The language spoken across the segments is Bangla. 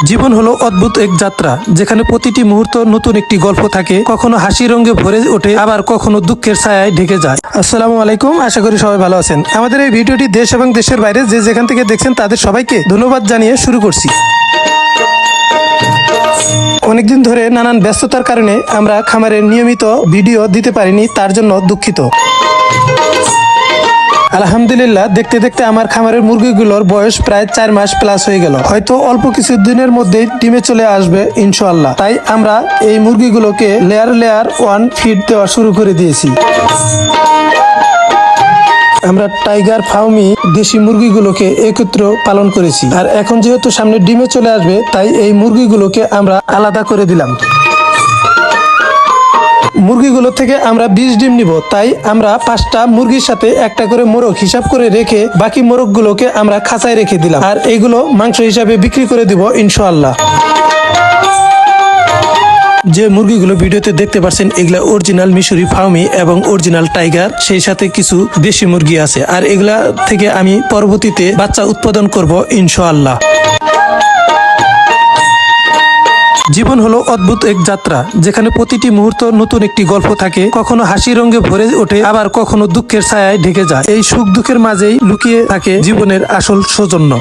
জীবন হলো অদ্ভুত এক যাত্রা, যেখানে প্রতিটি মুহূর্ত নতুন একটি গল্প থাকে। কখনো হাসি রঙে ভরে ওঠে, আবার কখনো দুঃখের ছায়ায় ঢেকে যায়। আসসালামু আলাইকুম, আশা করি সবাই ভালো আছেন। আমাদের এই ভিডিওটি দেশ এবং দেশের বাইরে যে যেখান থেকে দেখছেন তাদের সবাইকে ধন্যবাদ জানিয়ে শুরু করছি। অনেকদিন ধরে নানান ব্যস্ততার কারণে আমরা খামারের নিয়মিত ভিডিও দিতে পারিনি, তার জন্য দুঃখিত। আলহামদুলিল্লাহ, দেখতে দেখতে আমার খামারের মুরগিগুলোর বয়স প্রায় 4 মাস প্লাস হয়ে গেল। হয়তো অল্প কিছু দিনের মধ্যেই ডিমে চলে আসবে ইনশাআল্লাহ। তাই আমরা এই মুরগিগুলোকে লেয়ার 1 ফিড দেওয়া শুরু করে দিয়েছি। আমরা টাইগার ফার্মি দেশি মুরগিগুলোকে একত্র পালন করেছি, আর এখন যেহেতু সামনে ডিমে চলে আসবে, তাই এই মুরগিগুলোকে আমরা আলাদা করে দিলাম। মুরগিগুলো থেকে আমরা 20 ডিম নিব, তাই আমরা 5টা মুরগির সাথে একটা করে মোরগ হিসাব করে রেখে বাকি মোরগগুলোকে আমরা খাঁচায় রেখে দিলাম, আর এগুলো মাংস হিসাবে বিক্রি করে দিব ইনশাআল্লাহ। যে মুরগিগুলো ভিডিওতে দেখতে পাচ্ছেন, এগুলা অরিজিনাল মিশরি ফার্মি এবং অরিজিনাল টাইগার, সেই সাথে কিছু দেশি মুরগি আছে, আর এগুলা থেকে আমি পরবর্তীতে বাচ্চা উৎপাদন করব ইনশাআল্লাহ। জীবন হলো অদ্ভুত এক যাত্রা, যেখানে প্রতিটি মুহূর্ত নতুন একটি গল্প থাকে। কখনো হাসি রঙে ভরে ওঠে, আবার কখনো দুঃখের ছায়ায় ঢেকে যায়। এই সুখ দুঃখের মাঝেই লুকিয়ে থাকে জীবনের আসল সৌজন্য।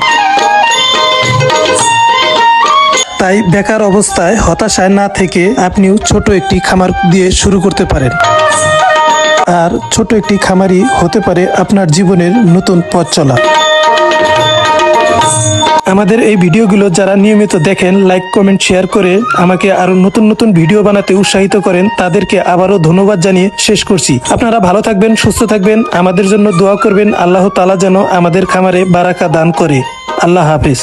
তাই বেকার অবস্থায় হতাশায় না থেকে আপনিও ছোট একটি খামার দিয়ে শুরু করতে পারেন, আর ছোট একটি খামারই হতে পারে আপনার জীবনের নতুন পথ চলা। আমাদের এই ভিডিওগুলো যারা নিয়মিত দেখেন, লাইক কমেন্ট শেয়ার করে আমাকে আরো নতুন নতুন ভিডিও বানাতে উৎসাহিত করেন, তাদেরকে আবারও ধন্যবাদ জানিয়ে শেষ করছি। আপনারা ভালো থাকবেন, সুস্থ থাকবেন, আমাদের জন্য দোয়া করবেন। আল্লাহ তাআলা যেন আমাদের খামারে বারাকা দান করে। আল্লাহ হাফিজ।